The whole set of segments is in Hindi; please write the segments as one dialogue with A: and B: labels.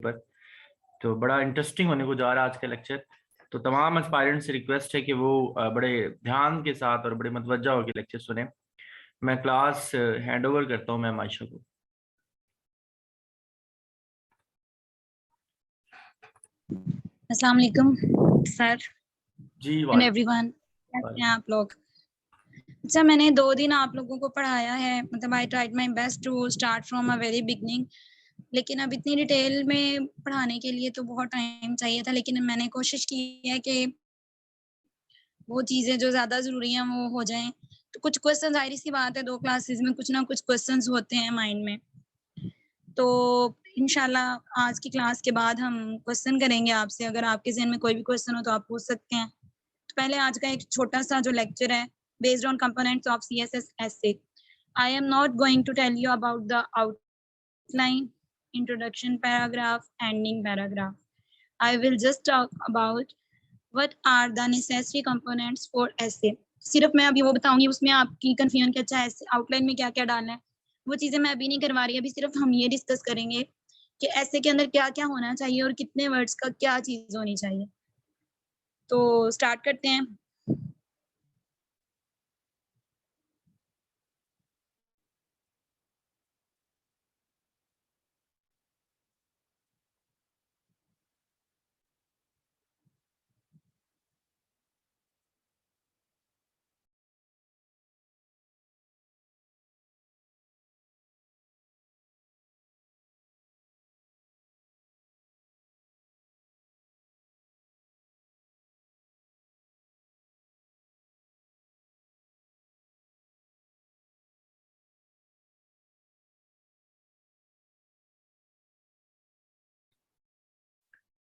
A: पर। तो बड़ा इंटरेस्टिंग होने को जा रहा है आज का लेक्चर। तो तमाम एस्पायरेंट से रिक्वेस्ट है कि वो बड़े ध्यान के साथ और बड़े मतवज्जा होकर लेक्चर सुने। मैं क्लास हैंड ओवर करता हूँ मैम आयशा को।
B: अस्सलाम वालेकुम सर
A: जी
B: एंड
A: वालेकुम।
B: एवरीवन, कैसे हैं आप लोग? अच्छा, मैंने 2 दिन आप लोगों को पढ़ाया है, मतलब I tried my best to start from a very beginning, लेकिन अब इतनी डिटेल में पढ़ाने के लिए तो बहुत टाइम चाहिए था, लेकिन मैंने कोशिश की है कि वो चीज़ें जो ज़्यादा ज़रूरी हैं वो हो जाएँ। तो कुछ क्वेश्चन, ज़ाहिर-सी बात है 2 क्लासेस में कुछ ना कुछ क्वेश्चंस होते हैं माइंड में। तो इंशाल्लाह आज की क्लास के बाद हम क्वेश्चन करेंगे आपसे। अगर आपके ज़हन में कोई भी क्वेश्चन हो तो आप पूछ सकते हैं। तो पहले आज का एक छोटा-सा जो लेक्चर है, based on components of CSS essay. I am not going to tell you about the outline, introduction paragraph, ending paragraph. I will just talk about what are the necessary components for essay. सिर्फ मैं अभी वो बताऊंगी, उसमें आपकी कंफ्यूजन कि अच्छा ऐसे आउटलाइन में क्या क्या डालना है, वो चीजें मैं अभी नहीं करवा रही। अभी सिर्फ हम ये डिस्कस करेंगे कि ऐसे के अंदर क्या क्या होना चाहिए और कितने वर्ड्स का क्या चीज होनी चाहिए। तो स्टार्ट करते हैं।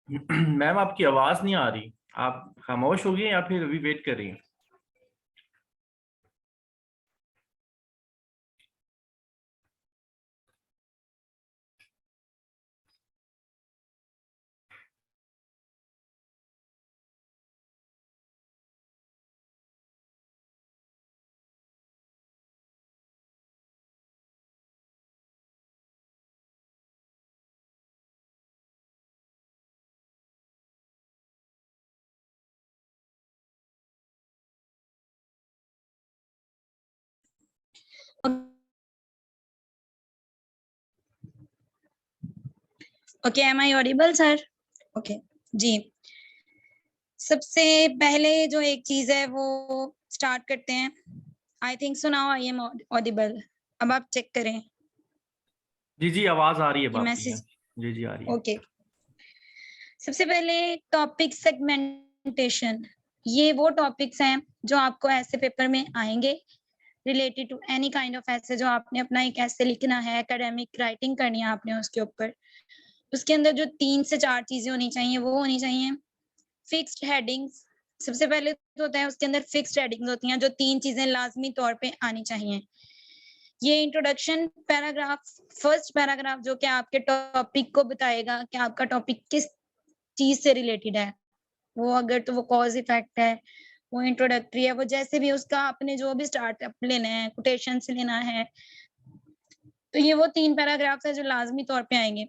A: मैम आपकी आवाज नहीं आ रही, आप खामोश हो गई या फिर अभी वेट कर रही हैं?
B: Okay, am I audible sir? Okay जी। सबसे पहले जो एक चीज है वो स्टार्ट करते हैं। I think so now I am audible. अब आप चेक करें
A: जी जी, आवाज आ रही है
B: कि
A: आपकी।
B: मैसेज।
A: जी जी, आ रही है।
B: ओके, सबसे पहले टॉपिक सेगमेंटेशन। ये वो टॉपिक्स हैं जो आपको ऐसे पेपर में आएंगे related to any kind of ऐसे, जो आपने अपना एक ऐसे लिखना है, एकेडमिक राइटिंग करनी है आपने उसके ऊपर। उसके अंदर जो 3 से 4 चीजें होनी चाहिए वो होनी चाहिए। फिक्स्ड हेडिंग्स सबसे पहले तो होता है, उसके अंदर फिक्स्ड हेडिंग्स होती हैं जो 3 चीजें लाजमी तौर पे आनी चाहिए। ये इंट्रोडक्शन पैराग्राफ, फर्स्ट पैराग्राफ जो कि आपके टॉपिक को बताएगा कि आपका टॉपिक किस चीज से रिलेटेड है। वो अगर तो वो कॉज इफेक्ट है, वो इंट्रोडक्टरी है, वो जैसे भी उसका आपने जो भी स्टार्टअप लेना है, कोटेशन से लेना है, तो ये वो 3 पैराग्राफ है जो लाजमी तौर पे आएंगे।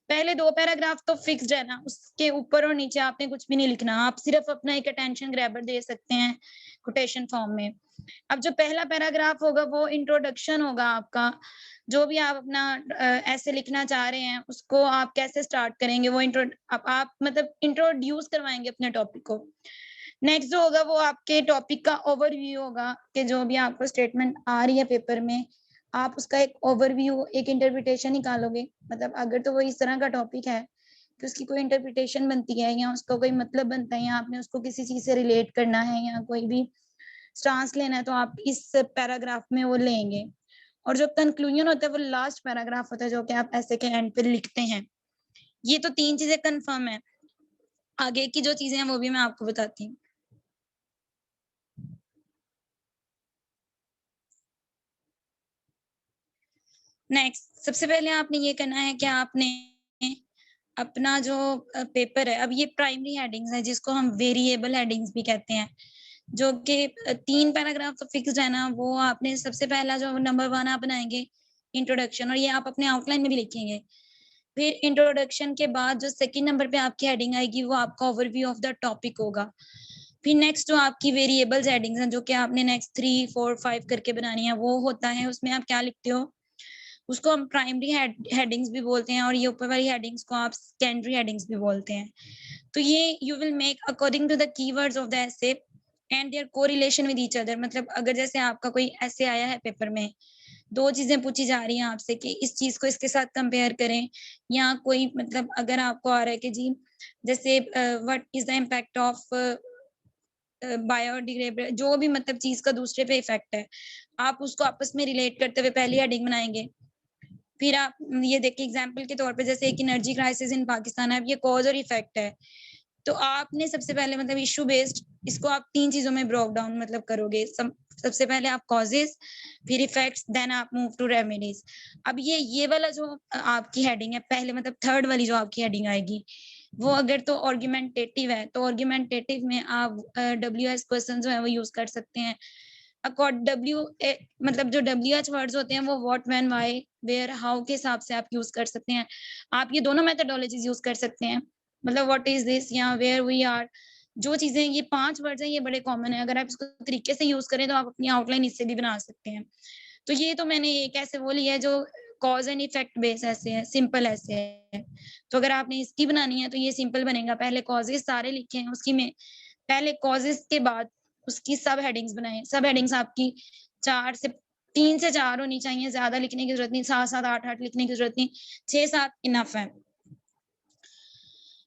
B: पहले 2 पैराग्राफ तो फिक्स्ड है ना, उसके ऊपर और नीचे आपने कुछ भी नहीं लिखना, आप सिर्फ अपना एक अटेंशन ग्रैबर दे सकते हैं कोटेशन फॉर्म में। अब जो पहला पैराग्राफ होगा वो इंट्रोडक्शन होगा आपका, जो भी आप अपना ऐसे लिखना चाह रहे हैं उसको आप कैसे स्टार्ट करेंगे, वो आप मतलब इंट्रोड्यूस करवाएंगे अपने टॉपिक को। नेक्स्ट जो होगा वो आपके टॉपिक का ओवरव्यू होगा कि जो भी आपको स्टेटमेंट आ रही है पेपर में, आप उसका एक ओवरव्यू, एक इंटरप्रिटेशन निकालोगे। मतलब अगर तो वो इस तरह का टॉपिक है कि उसकी कोई इंटरप्रिटेशन बनती है या उसका कोई मतलब बनता है या आपने उसको किसी चीज से रिलेट करना है या कोई भी स्टांस लेना है, तो आप इस पैराग्राफ में वो लेंगे। और जो कंक्लूजन होता है वो लास्ट पैराग्राफ होता है जो कि आप ऐसे के एंड पे लिखते हैं। ये तो 3 चीजें कंफर्म है। आगे की जो चीजें हैं वो भी मैं आपको बताती हूँ। नेक्स्ट, सबसे पहले आपने ये करना है कि आपने अपना जो पेपर है, अब ये प्राइमरी हेडिंग्स है जिसको हम वेरिएबल हेडिंग्स भी कहते हैं, जो कि 3 पैराग्राफ तो फिक्स्ड है ना, वो आपने सबसे पहला जो नंबर 1 आप बनाएंगे इंट्रोडक्शन, और ये आप अपने आउटलाइन में भी लिखेंगे फिर इंट्रोडक्शन के बाद जो सेकंड नंबर पे आपकी हेडिंग आएगी वो आपका ओवरव्यू ऑफ द टॉपिक होगा। फिर नेक्स्ट जो आपकी वेरिएबल्स हेडिंग्स हैं जो कि आपने नेक्स्ट 3, 4, 5 करके बनानी है वो होता है, उसमें आप क्या लिखते हो उसको हम प्राइमरी हेडिंग्स भी बोलते हैं और ये ऊपर वाली हेडिंग्स को आप सेकेंडरी हेडिंग्स भी बोलते हैं। तो ये you will make according to the keywords of the essay and their correlation with each other. मतलब अगर जैसे आपका कोई ऐसे आया है पेपर में, दो चीजें पूछी जा रही हैं आपसे कि इस चीज को इसके साथ कंपेयर करें, या कोई मतलब अगर आपको आ रहा है कि जी जैसे what is the impact of biodegradable, जो भी मतलब चीज का दूसरे पे इफेक्ट है, आप उसको आपस में रिलेट करते हुए पहली हेडिंग बनाएंगे। फिर आप ये देखिए एग्जाम्पल के तौर पे जैसे एक एनर्जी क्राइसिस इन पाकिस्तान है, अब ये कॉज और इफेक्ट है, तो आपने सबसे पहले मतलब इशू बेस्ड इसको आप 3 चीजों में ब्रेक डाउन मतलब करोगे। सबसे पहले आप कॉजेस, फिर इफेक्ट्स, देन आप मूव टू रेमेडीज। अब ये वाला जो आपकी हेडिंग है पहले मतलब थर्ड वाली जो आपकी हेडिंग आएगी वो अगर तो आर्गुमेंटेटिव है तो आर्गुमेंटेटिव में आप WH क्वेश्चन जो है वो यूज कर सकते हैं। मतलब जो WH वर्ड्स होते हैं वो what, when, why, where, how के हिसाब से आप यूज कर सकते हैं। आप ये दोनों मेथोडोलॉजीज यूज कर सकते हैं, मतलब व्हाट इज दिस या वेयर वी आर, जो चीजें ये 5 वर्ड्स हैं ये बड़े कॉमन है। अगर आप इसको तरीके से यूज करें तो आप अपनी आउटलाइन इससे भी बना सकते हैं। तो ये तो मैंने एक ऐसे वो लिया है जो कॉज एंड इफेक्ट बेस ऐसे है, सिंपल ऐसे है। तो अगर आपने इसकी बनानी है तो ये सिंपल बनेगा, पहले कॉजेस सारे लिखे हैं उसकी में, पहले कॉजेस के बाद उसकी सब हेडिंग्स बनाए। सब हेडिंग्स आपकी 3 से 4 होनी चाहिए, ज्यादा लिखने की जरूरत नहीं, 7, 7, 8, 8 लिखने की जरूरत नहीं, 6, 7 इनफ है।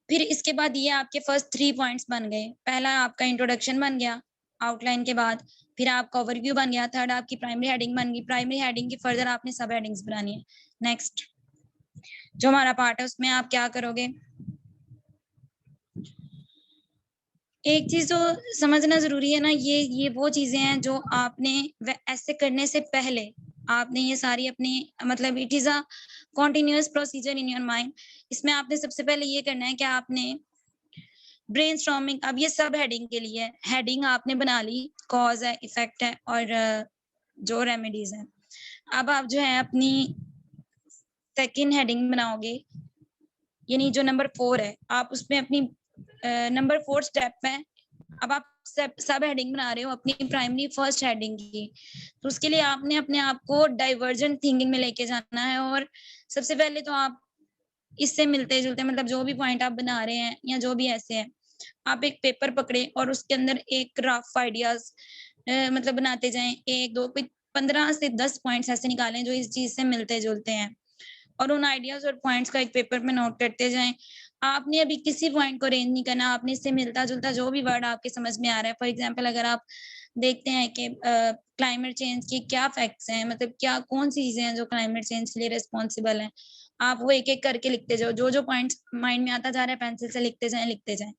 B: फिर इसके बाद ये आपके फर्स्ट 3 पॉइंट्स बन गए। पहला आपका इंट्रोडक्शन बन गया आउटलाइन के बाद, फिर आपका ओवरव्यू बन गया, थर्ड आपकी प्राइमरी हेडिंग बन गई, प्राइमरी हेडिंग की फर्दर आपने सब हेडिंग्स बनानी है। नेक्स्ट जो हमारा पार्ट है उसमें आप क्या करोगे, एक चीज तो समझना जरूरी है ना, ये वो चीजें हैं जो आपने ऐसे करने से पहले आपने ये सारी अपनी मतलब it is a continuous procedure in your mind. इसमें आपने सबसे पहले ये करना है कि आपने ब्रेनस्टॉर्मिंग, अब ये सब हेडिंग के लिए हेडिंग आपने बना ली, कॉज है, इफेक्ट है और जो रेमेडीज है। अब आप जो है अपनी सेकंड हेडिंग बनाओगे, यानी जो नंबर 4 है आप उसमें अपनी नंबर 4 स्टेप है। अब आप सब हेडिंग बना रहे हो अपनी प्राइमरी फर्स्ट हेडिंग की, तो उसके लिए आपने अपने आप को डाइवर्जेंट थिंकिंग में लेके जाना है। और सबसे पहले तो आप इससे मिलते जुलते मतलब जो भी पॉइंट आप बना रहे हैं या जो भी ऐसे है, आप एक पेपर पकड़े और उसके अंदर एक रफ आइडियाज मतलब बनाते जाएं, 1, 2, 15 से 10 पॉइंट्स ऐसे निकालें जो इस चीज से मिलते जुलते हैं, और उन आइडियाज और पॉइंट्स का एक पेपर में नोट करते जाएं। आपने अभी किसी पॉइंट को रेंज नहीं करना, आपने इससे मिलता जुलता जो भी वर्ड आपके समझ में आ रहा है, फॉर एग्जांपल अगर आप देखते हैं कि क्लाइमेट चेंज के क्या फैक्ट्स हैं, मतलब क्या कौन सी चीजें हैं जो क्लाइमेट चेंज के लिए रिस्पॉन्सिबल हैं, आप वो एक एक करके लिखते जाओ, जो जो पॉइंट्स माइंड में आता जा रहा है पेंसिल से लिखते जाएं लिखते जाएं।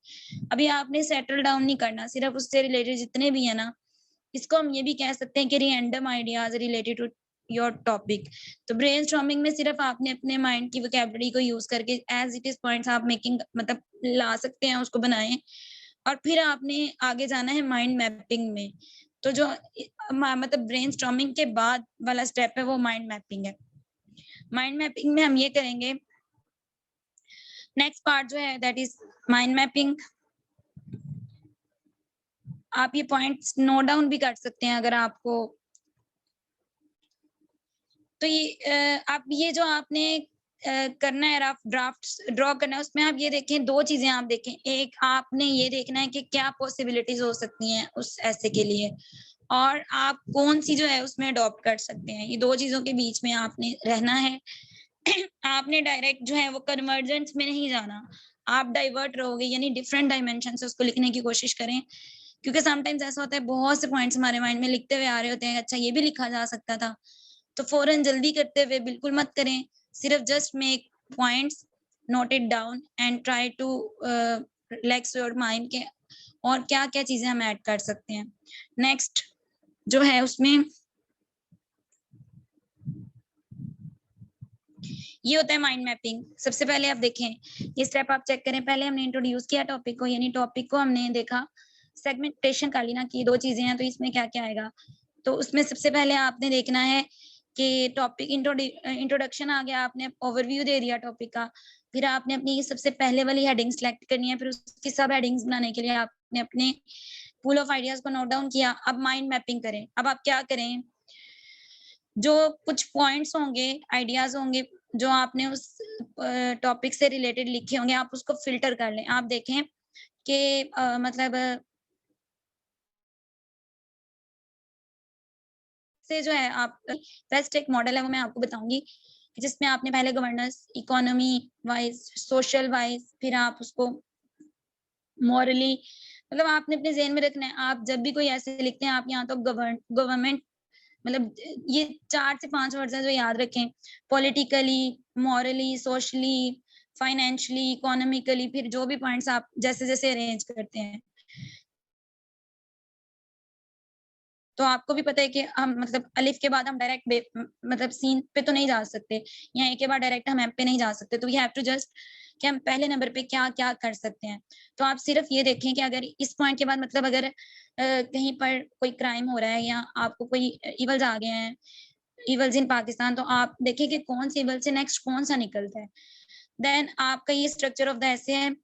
B: अभी आपने सेटल डाउन नहीं करना, सिर्फ उससे रिलेटेड जितने भी है ना, इसको हम ये भी कह सकते हैं कि random ideas related to your topic. तो ब्रेनस्टॉर्मिंग में सिर्फ आपने अपने माइंड की वोकैबुलरी को यूज करके एज इट इज पॉइंट्स आप मेकिंग मतलब ला सकते हैं, उसको बनाएं, और फिर आपने आगे जाना है माइंड मैपिंग में। तो जो मतलब ब्रेनस्टॉर्मिंग के बाद वाला स्टेप है वो माइंड मैपिंग है। माइंड मैपिंग में हम ये करेंगे, नेक्स्ट पार्ट जो है दैट इज माइंड मैपिंग। आप ये पॉइंट्स नोट डाउन भी कर सकते हैं अगर आपको, तो ये आप ये जो आपने करना है रफ ड्राफ्ट ड्रॉ करना है, उसमें आप ये देखें, 2 चीजें आप देखें, एक आपने ये देखना है कि क्या पॉसिबिलिटीज हो सकती हैं उस ऐसे के लिए, और आप कौन सी जो है उसमें अडॉप्ट कर सकते हैं। ये 2 चीजों के बीच में आपने रहना है। आपने डायरेक्ट जो है वो कन्वर्जेंस में नहीं जाना, आप डाइवर्ट रहोगे, यानी डिफरेंट डायमेंशन से उसको लिखने की कोशिश करें। क्योंकि समटाइम्स ऐसा होता है बहुत से पॉइंट्स हमारे माइंड में लिखते हुए आ रहे होते हैं, अच्छा ये भी लिखा जा सकता था, तो फौरन जल्दी करते हुए बिल्कुल मत करें, सिर्फ just make points, note it down and try to relax your mind के और क्या क्या चीजें हम ऐड कर सकते हैं। नेक्स्ट जो है उसमें ये होता है माइंड मैपिंग। सबसे पहले आप देखें ये स्टेप आप चेक करें, पहले हमने इंट्रोड्यूस किया टॉपिक को, यानी टॉपिक को हमने देखा, सेगमेंटेशन कर ली ना कि 2 चीजें हैं तो इसमें क्या क्या आएगा। तो उसमें सबसे पहले आपने देखना है कि टॉपिक इंट्रोडक्शन आ गया, आपने ओवरव्यू दे दिया टॉपिक का, फिर आपने अपनी सबसे पहले वाली हेडिंग सेलेक्ट करनी है, फिर उसकी सब हेडिंग्स बनाने के लिए आपने अपने पूल ऑफ आइडियाज को नोट डाउन किया। अब माइंड मैपिंग करें। अब आप क्या करें, जो कुछ पॉइंट्स होंगे, आइडियाज होंगे जो आपने उस टॉपिक से रिलेटेड लिखे होंगे, आप उसको फिल्टर कर लें। आप देखें कि मतलब से जो है आप बेस्ट एक मॉडल है वो मैं आपको बताऊंगी, जिसमें आपने पहले governance, economy wise, social wise, फिर आप उसको मॉरली, मतलब आपने अपने ज़हन में रखना है। आप जब भी कोई ऐसे लिखते हैं, आप यहाँ तो गवर्नमेंट, मतलब ये 4 से 5 वर्ड्स हैं जो याद रखें। Politically, morally, socially, financially, economically, फिर जो भी पॉइंट्स आप जैसे-जैसे अरेंज करते हैं। तो आपको भी पता है कि हम मतलब अलिफ के बाद हम डायरेक्ट मतलब सीन पे तो नहीं जा सकते, या ए के बाद डायरेक्ट हम एम पे नहीं जा सकते, तो वी हैव टू जस्ट कि हम पहले नंबर पे क्या-क्या कर सकते हैं। तो आप सिर्फ ये देखें कि अगर इस पॉइंट के बाद मतलब अगर कहीं पर कोई क्राइम हो रहा है या आपको कोई इवल्स आ गए हैं, इवल्स इन पाकिस्तान, तो आप देखें कि कौन सी इवल से नेक्स्ट कौन-सा निकलता है। देन आपका ये स्ट्रक्चर ऑफ द एसे है,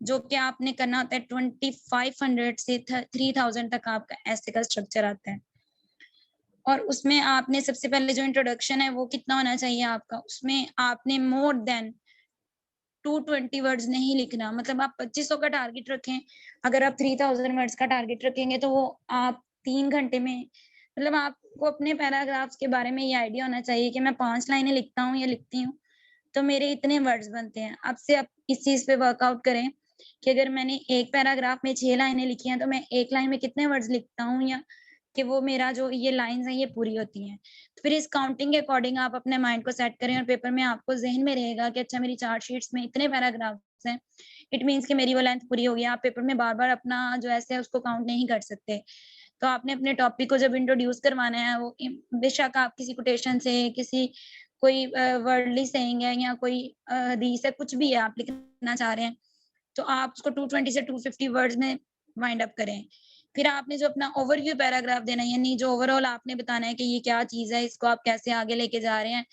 B: जो कि आपने करना होता है 2500 से 3000 तक आपका एसे का स्ट्रक्चर आता है। और उसमें आपने सबसे पहले जो इंट्रोडक्शन है वो कितना होना चाहिए आपका, उसमें आपने मोर देन 220 वर्ड्स नहीं लिखना। मतलब आप 2500 का टारगेट रखें, अगर आप 3000 वर्ड्स का टारगेट रखेंगे तो वो आप 3 घंटे में, मतलब आपको अपने पैराग्राफ्स के बारे में ये आइडिया होना चाहिए कि मैं 5 लाइनें लिखता हूँ या लिखती हूँ, तो मेरे इतने वर्ड्स बनते हैं। अब से आप इस चीज़ पे वर्कआउट करें कि अगर मैंने एक पैराग्राफ में 6 लाइनें लिखी हैं, तो मैं 1 लाइन में कितने वर्ड्स लिखता हूँ, या कि वो मेरा जो ये लाइन्स हैं ये पूरी होती हैं। तो फिर इस काउंटिंग के अकॉर्डिंग आप अपने माइंड को सेट करें और पेपर में आपको ज़हन में रहेगा कि अच्छा मेरी 4 शीट्स में इतने पैराग्राफ्स हैं, इट मीन्स कि मेरी वो लेंथ पूरी हो गई। आप पेपर में बार-बार अपना जो ऐसे है उसको काउंट नहीं कर सकते। तो आपने अपने टॉपिक को जब इंट्रोड्यूस करवाना है, वो बेशक आप किसी कोटेशन से, किसी कोई वर्ल्डली सेइंग है या कोई हदीस है, कुछ भी है आप लिखना चाह रहे हैं, तो आप उसको 220 से 250 वर्ड्स में वाइंड अप करें। फिर आपने जो अपना ओवरव्यू पैराग्राफ देना है, यानी जो ओवरऑल आपने बताना है कि ये क्या चीज़ है, इसको आप कैसे आगे लेके जा रहे हैं,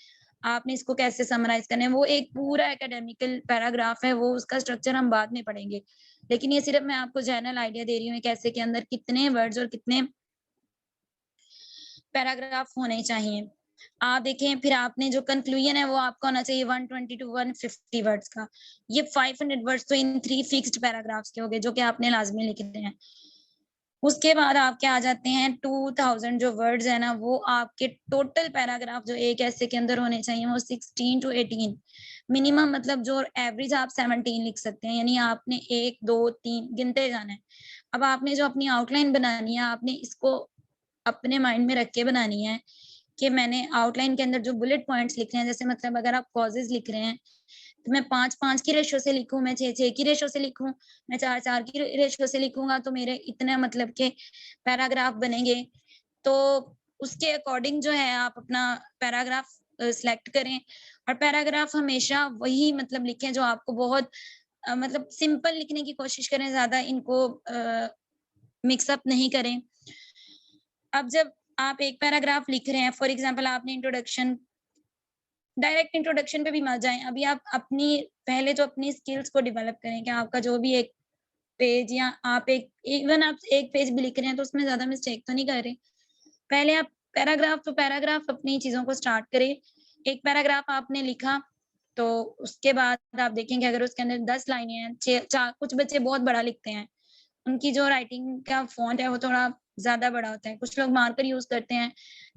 B: आपने इसको कैसे समराइज़ करना है, वो एक पूरा एकेडमिकल पैराग्राफ है, वो उसका स्ट्रक्चर हम बाद में पढ़ेंगे। लेकिन ये सिर्फ़ मैं आपको जनरल आइडिया दे रही हूँ, एक ऐसे के अंदर कितने वर्ड्स और कितने पैराग्राफ होने चाहिए। आप देखें, फिर आपने जो कंक्लूजन है वो आपका होना चाहिए 120 टू 150 वर्ड्स का। ये 500 वर्ड्स तो इन 3 फिक्स्ड पैराग्राफ्स के हो गए जो कि आपने लाज़मी लिखने हैं। उसके बाद आपके आ जाते हैं 2000 जो वर्ड्स है ना, वो आपके टोटल पैराग्राफ जो एक ऐसे के अंदर होने चाहिए वो 16 टू 18 मिनिमम, मतलब जो एवरेज आप 17 लिख सकते हैं, यानी आपने 1, 2, 3 गिनते जाना है। अब आपने जो अपनी आउटलाइन बनानी है, आपने इसको अपने माइंड में रख के बनानी है कि मैंने आउटलाइन के अंदर जो बुलेट पॉइंट्स लिख रहे हैं, जैसे मतलब अगर आप कॉजेज़ लिख रहे हैं, तो मैं 5-5 की रेशियो से लिखूँ, मैं 6-6 की रेशियो से लिखूँ, मैं 4-4 की रेशियो से लिखूँगा, तो मेरे इतने मतलब के पैराग्राफ बनेंगे। तो उसके अकॉर्डिंग जो है आप अपना पैराग्राफ सिलेक्ट करें, और पैराग्राफ हमेशा वही मतलब लिखें जो आपको बहुत मतलब सिंपल लिखने की कोशिश करें, ज़्यादा इनको मिक्स अप नहीं करें। अब जब आप एक पैराग्राफ लिख रहे हैं, फॉर एग्ज़ाम्पल आपने इंट्रोडक्शन, डायरेक्ट इंट्रोडक्शन पे भी मत जाएँ। अभी आप अपनी पहले तो अपनी स्किल्स को डेवलप करें कि आपका जो भी एक पेज, या आप एक इवन आप एक पेज भी लिख रहे हैं तो उसमें ज़्यादा मिस्टेक तो नहीं कर रहे। पहले आप पैराग्राफ टू पैराग्राफ अपनी चीज़ों को स्टार्ट करें। एक पैराग्राफ आपने लिखा, तो उसके बाद आप देखेंगे अगर उसके अंदर 10 लाइनें हैं, 6 4 कुछ बच्चे बहुत बड़ा लिखते हैं। उनकी जो राइटिंग का फ़ॉन्ट है वो थोड़ा ज़्यादा बड़ा होता है। कुछ लोग मार्कर यूज़ करते हैं,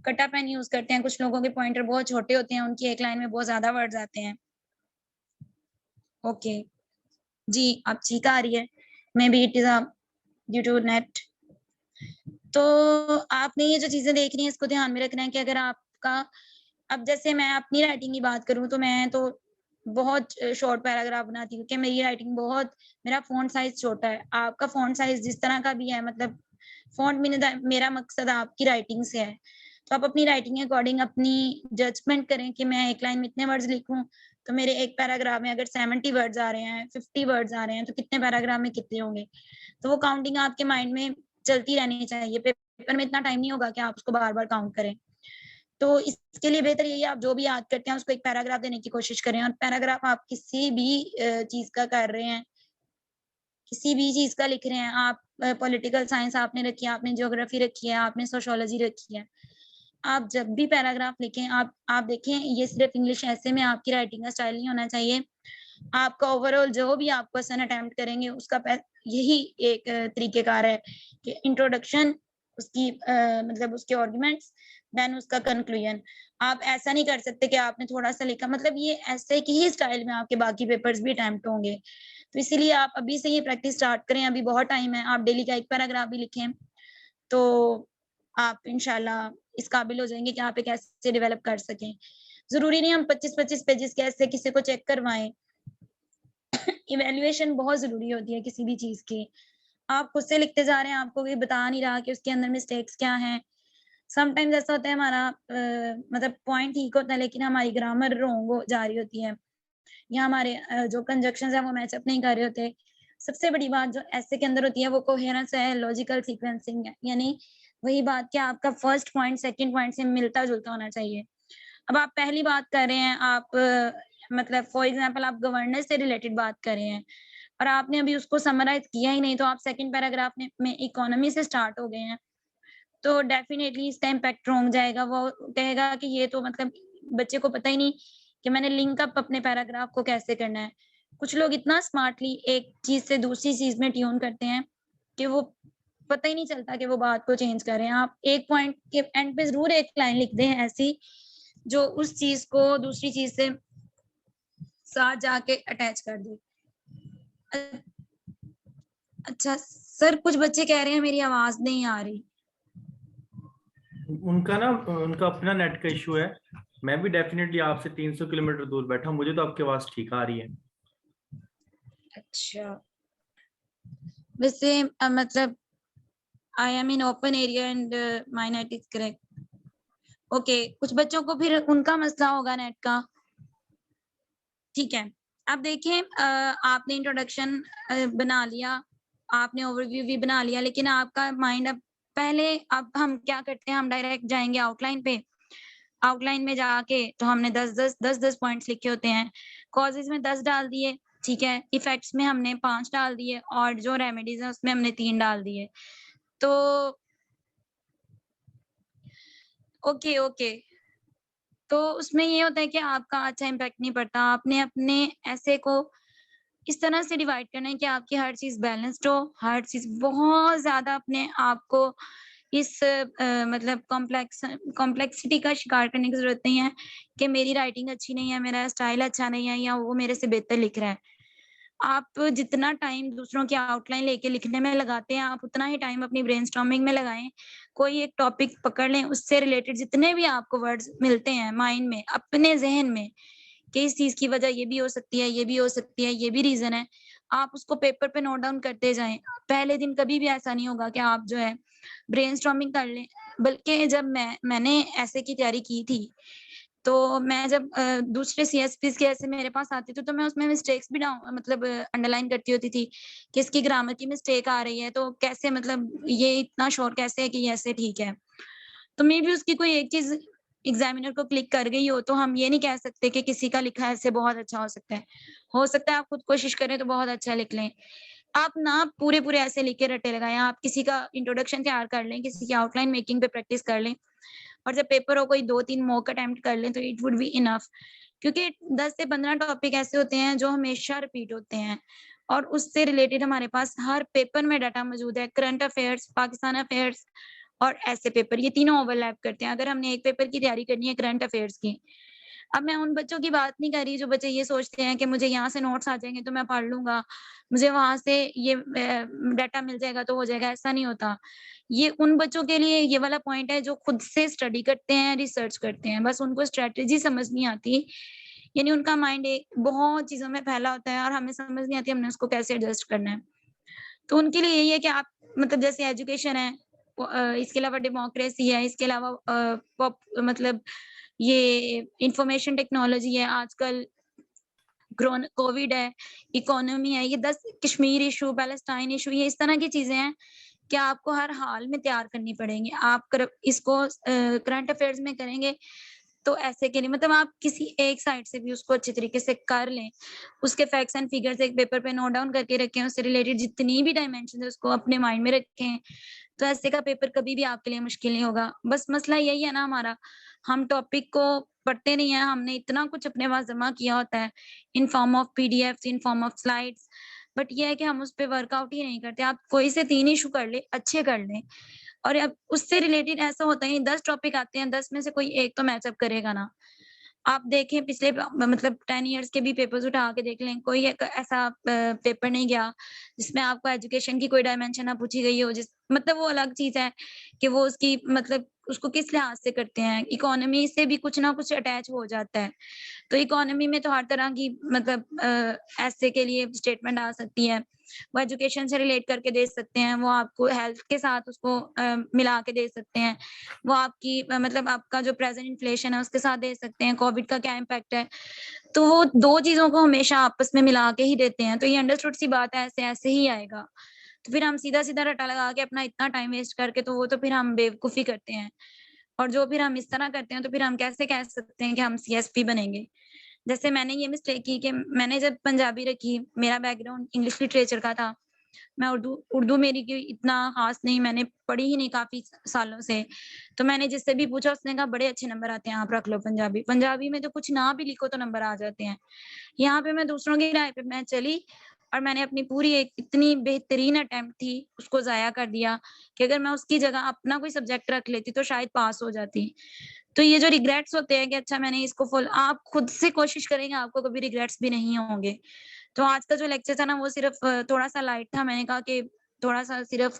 B: कटा पेन यूज़ करते हैं, कुछ लोगों के पॉइंटर बहुत छोटे होते हैं, उनकी एक लाइन में बहुत ज़्यादा वर्ड्स आते हैं। ओके, जी, अब ठीक आ रही है? Maybe it is due to net. तो आपने ये जो चीज़ें देखनी है इसको ध्यान में रखना है कि अगर आपका, अब जैसे मैं अपनी राइटिंग की बात करूँ तो मैं तो बहुत शॉर्ट पैराग्राफ बनाती हूँ कि मेरी राइटिंग बहुत, मेरा फ़ॉन्ट साइज़ छोटा है। आपका फ़ॉन्ट साइज़ जिस तरह का भी है, मतलब फ़ॉन्ट मेरा मकसद आपकी राइटिंग से है। तो आप अपनी राइटिंग के अकॉर्डिंग अपनी जजमेंट करें कि मैं एक लाइन में इतने वर्ड्स लिखूँ, तो मेरे एक पैराग्राफ में अगर 70 वर्ड्स आ रहे हैं, 50 वर्ड्स आ रहे हैं, तो कितने पैराग्राफ में कितने होंगे? तो वो काउंटिंग आपके माइंड में चलती रहनी चाहिए। पेपर में इतना टाइम नहीं होगा कि आप उसको बार-बार काउंट करें। तो इसके लिए बेहतर यही है आप जो भी याद करते हैं उसको एक पैराग्राफ देने की कोशिश करें, और पैराग्राफ आप किसी भी चीज का कर रहे हैं, किसी भी चीज का लिख रहे हैं आप, पॉलिटिकल साइंस आपने रखी है, आपने ज्योग्राफी रखी है, आपने सोशियोलॉजी रखी है, आप जब भी पैराग्राफ लिखें आप देखें ये सिर्फ इंग्लिश ऐसे में आपकी राइटिंग का स्टाइल नहीं होना चाहिए। आपका ओवरऑल जो भी आप क्वेश्चन अटेम्प्ट करेंगे उसका यही एक तरीकेकार है कि इंट्रोडक्शन, उसकी मतलब उसके आर्गुमेंट्स, देन उसका कंक्लूजन। आप ऐसा नहीं कर सकते कि आपने थोड़ा सा लिखा, मतलब ये ऐसे की ही स्टाइल में आपके बाकी पेपर्स भी अटेम्प्ट होंगे। तो इसीलिए आप अभी से ये प्रैक्टिस स्टार्ट करें, अभी बहुत टाइम है, आप डेली का एक पैराग्राफ भी लिखें, तो आप इंशाल्लाह इस काबिल हो जाएँगे कि आप एक ऐसे डेवलप कर सकें। ज़रूरी नहीं हम 25-25 पेजेज़ के ऐसे किसी को चेक करवाएँ। इवैल्यूएशन बहुत ज़रूरी होती है किसी भी चीज़ की। आप खुद से लिखते जा रहे हैं, आपको कोई बता नहीं रहा कि उसके अंदर मिस्टेक्स क्या हैं। समटाइम्स ऐसा होता है हमारा मतलब पॉइंट ठीक होता है लेकिन हमारी ग्रामर रॉन्ग हो जा रही होती है, या हमारे जो कंजंक्शंस हैं वो मैच अप नहीं कर रहे होते। सबसे बड़ी बात जो ऐसे के अंदर होती है वो कोहेरेंस है, लॉजिकल सीक्वेंसिंग है। यानी वही बात कि आपका फर्स्ट पॉइंट सेकंड पॉइंट से मिलता-जुलता होना चाहिए। अब आप पहली बात कर रहे हैं, आप मतलब फॉर एग्जांपल आप गवर्नेंस से रिलेटेड बात कर रहे हैं और आपने अभी उसको समराइज़ किया ही नहीं, तो आप सेकंड पैराग्राफ में इकोनॉमी से स्टार्ट हो गए हैं, तो डेफिनिटली इसका इम्पैक्ट रॉन्ग जाएगा। वो कहेगा कि ये तो मतलब बच्चे को पता ही नहीं कि मैंने लिंक अप अपने पैराग्राफ को कैसे करना है। कुछ लोग इतना स्मार्टली एक चीज़ से दूसरी चीज़ में ट्यून करते हैं कि वो पता ही नहीं चलता कि वो बात को चेंज कर रहे हैं। आप एक पॉइंट के एंड पे ज़रूर एक लाइन लिख दें ऐसी, जो उस चीज़ को दूसरी चीज़ से साथ जाके अटैच कर दे। अ, अच्छा सर, कुछ बच्चे कह रहे हैं मेरी आवाज़ नहीं आ रही।
A: उनका अपना नेट का इशू है। मैं भी डेफिनेटली आपसे 300 किलोमीटर दूर बैठा हूँ, मुझे तो आपकी आवाज ठीक आ रही है।
B: अच्छा, वैसे मतलब I am in open area and my net is correct. Okay, कुछ बच्चों को फिर उनका मसला होगा नेट का। ठीक है, अब देखें आपने इंट्रोडक्शन बना लिया, आपने ओवरव्यू भी बना लिया, लेकिन आपका माइंड अब हम क्या करते हैं, हम डायरेक्ट जाएँगे आउटलाइन पे। आउटलाइन में जाके तो हमने 10-10 पॉइंट्स लिखे होते हैं। कॉजेज़ में 10 डाल दिए, ठीक है। इफेक्ट्स में हमने 5 डाल दिए और जो रेमेडीज़ हैं उसमें हमने 3 डाल दिए। तो ओके। तो उसमें ये होता है कि आपका अच्छा इम्पैक्ट नहीं पड़ता। आपने अपने एसे को इस तरह से डिवाइड करना है कि आपकी हर चीज़ बैलेंस्ड हो, हर चीज़ बहुत ज़्यादा अपने आप को इस मतलब कॉम्प्लेक्सिटी का शिकार करने की ज़रूरत नहीं है कि मेरी राइटिंग अच्छी नहीं है, मेरा स्टाइल अच्छा नहीं है या वो मेरे से बेहतर लिख रहा है। आप जितना टाइम दूसरों की आउटलाइन लेके लिखने में लगाते हैं, आप उतना ही टाइम अपनी ब्रेनस्टॉर्मिंग में लगाएँ। कोई एक टॉपिक पकड़ लें, उससे रिलेटेड जितने भी आपको वर्ड्स मिलते हैं माइंड में, अपने ज़हन में, कि इस चीज़ की वजह ये भी हो सकती है, ये भी हो सकती है, ये भी रीज़न है। आप उसको पेपर पे नोट डाउन करते जाएँ। पहले दिन कभी भी ऐसा नहीं होगा कि आप जो है ब्रेनस्टॉर्मिंग कर लें। बल्कि जब मैंने ऐसे की तैयारी की थी, तो मैं जब दूसरे सीएसपीज़ के ऐसे मेरे पास आते थे, तो मैं उसमें मिस्टेक्स भी मतलब अंडरलाइन करती होती थी कि इसकी ग्रामर की मिस्टेक आ रही है, तो कैसे मतलब ये इतना श्योर कैसे है कि ये ऐसे ठीक है। तो मेबी उसकी कोई एक चीज़ एग्ज़ामिनर को क्लिक कर गई हो, तो हम ये नहीं कह सकते कि किसी का लिखा ऐसे बहुत अच्छा हो सकता है। हो सकता है आप खुद कोशिश करें तो बहुत अच्छा लिख लें। आप ना पूरे-पूरे ऐसे लिख के रट्टे लगाएँ, आप किसी का इंट्रोडक्शन तैयार कर लें, किसी की आउटलाइन मेकिंग पे प्रैक्टिस कर लें और जब पेपर हो कोई 2-3 मॉक अटेम्प्ट कर लें तो इट वुड बी इनफ। क्योंकि 10 से 15 टॉपिक ऐसे होते हैं जो हमेशा रिपीट होते हैं और उससे रिलेटेड हमारे पास हर पेपर में डाटा मौजूद है। करंट अफेयर्स, पाकिस्तान अफेयर्स और ऐसे पेपर, ये तीनों ओवरलैप करते हैं। अगर हमने एक पेपर की तैयारी करनी है करंट अफेयर्स की, अब मैं उन बच्चों की बात नहीं कर रही जो बच्चे ये सोचते हैं कि मुझे यहाँ से नोट्स आ जाएँगे तो मैं पढ़ लूँगा, मुझे वहाँ से ये डाटा मिल जाएगा तो हो जाएगा, ऐसा नहीं होता। ये उन बच्चों के लिए ये वाला पॉइंट है जो खुद से स्टडी करते हैं, रिसर्च करते हैं, बस उनको स्ट्रैटेजी समझ नहीं आती। यानी उनका माइंड एक बहुत चीज़ों में फैला होता है और हमें समझ नहीं आती हमने उसको कैसे एडजस्ट करना है। तो उनके लिए यही है कि आप मतलब जैसे एजुकेशन है, इसके अलावा डेमोक्रेसी है, इसके अलावा पॉप मतलब ये इन्फॉर्मेशन टेक्नोलॉजी है, आजकल कोविड है, इकोनॉमी है, ये 10 कश्मीर इश्यू, पैलेस्टाइन इश्यू, ये इस तरह की चीज़ें हैं कि आपको हर हाल में तैयार करनी पड़ेंगी। आप इसको करंट अफेयर्स में करेंगे तो ऐसे के लिए मतलब आप किसी एक साइड से भी उसको अच्छे तरीके से कर लें, उसके फैक्ट्स एंड फिगर्स एक पेपर पे नोट डाउन करके रखें, उससे रिलेटेड जितनी भी डायमेंशन है उसको अपने माइंड में रखें, तो ऐसे का पेपर कभी भी आपके लिए मुश्किल नहीं होगा। बस मसला यही है ना हमारा, हम टॉपिक को पढ़ते नहीं है, हमने इतना कुछ अपने पास जमा किया होता है in form of PDF, in form of slides, but ये है कि हम उस पे वर्कआउट ही नहीं करते। आप कोई से 3 इश्यू कर ले, अच्छे कर लें और अब उससे रिलेटेड ऐसा होता है 10 टॉपिक आते हैं, 10 में से कोई एक तो मैच अप करेगा ना। आप देखें पिछले मतलब 10 इयर्स के भी पेपर्स उठा के देख लें, कोई एक ऐसा पेपर नहीं गया जिसमें आपको एजुकेशन की कोई डायमेंशन ना पूछी गई हो, जिस मतलब वो अलग चीज़ है कि वो उसकी मतलब उसको किस लिहाज से करते हैं। इकोनॉमी से भी कुछ ना कुछ अटैच हो जाता है। तो इकोनॉमी में तो हर तरह की मतलब ऐसे के लिए स्टेटमेंट आ सकती है। वो एजुकेशन से रिलेट करके दे सकते हैं, वो आपको हेल्थ के साथ उसको मिला के दे सकते हैं। वो आपकी मतलब आपका जो प्रेज़ेंट इन्फ्लेशन है उसके साथ दे सकते हैं, कोविड का क्या इम्पैक्ट है। तो वो 2 चीज़ों को हमेशा आपस में मिला के ही देते हैं, तो ये अंडरस्टूड सी बात है, ऐसे-ऐसे ही आएगा। तो फिर हम सीधा-सीधा रट्टा लगा के अपना इतना टाइम वेस्ट करके तो वो तो फिर हम बेवकूफ़ी करते हैं। और जो फिर हम इस तरह करते हैं तो फिर हम कैसे कह सकते हैं कि हम सीएसपी बनेंगे। जैसे मैंने ये मिस्टेक की कि मैंने जब पंजाबी रखी, मेरा बैकग्राउंड इंग्लिश लिटरेचर का था। मैं उर्दू उर्दू मेरी कोई इतना ख़ास नहीं, मैंने पढ़ी ही नहीं काफ़ी सालों से। तो मैंने जिससे भी पूछा उसने कहा बड़े अच्छे नंबर आते हैं, आप रख लो पंजाबी। पंजाबी में तो कुछ ना भी लिखो तो नंबर आ जाते हैं। यहाँ पे मैं दूसरों की राय पे मैं चली और मैंने अपनी पूरी एक इतनी बेहतरीन अटेम्प्ट थी, उसको ज़ाया कर दिया कि अगर मैं उसकी जगह अपना कोई सब्जेक्ट रख लेती तो शायद पास हो जाती। तो ये जो रिग्रेट्स होते हैं कि अच्छा मैंने इसको आप खुद से कोशिश करेंगे, आपको कभी रिग्रेट्स भी नहीं होंगे। तो आज का जो लेक्चर था ना वो सिर्फ थोड़ा-सा लाइट था। मैंने कहा कि थोड़ा-सा सिर्फ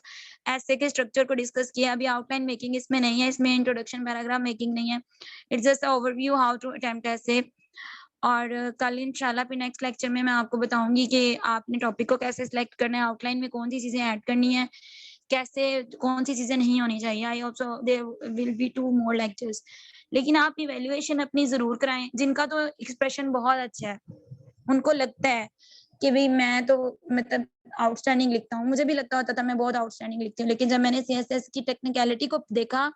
B: ऐसे के स्ट्रक्चर को डिस्कस किया। अभी आउटलाइन मेकिंग इसमें नहीं है, इसमें इंट्रोडक्शन पैराग्राफ मेकिंग नहीं है। It's just a overview how to attempt ऐसे। और कल इंशाल्लाह फिर नेक्स्ट लेक्चर में मैं आपको बताऊँगी कि आपने टॉपिक को कैसे सिलेक्ट करना है, आउटलाइन में कौन-सी चीज़ें ऐड करनी है, कैसे कौन-सी चीज़ें नहीं होनी चाहिए। I hope so there will be 2 more lectures. लेकिन आप इवैल्यूएशन अपनी ज़रूर कराएँ, जिनका तो एक्सप्रेशन बहुत अच्छा है। उनको लगता है कि भई मैं तो मतलब आउटस्टैंडिंग लिखता हूँ। मुझे भी लगता होता था मैं बहुत आउटस्टैंडिंग लिखती हूँ, लेकिन जब मैंने सीएसएस की टेक्निकैलिटी को देखा,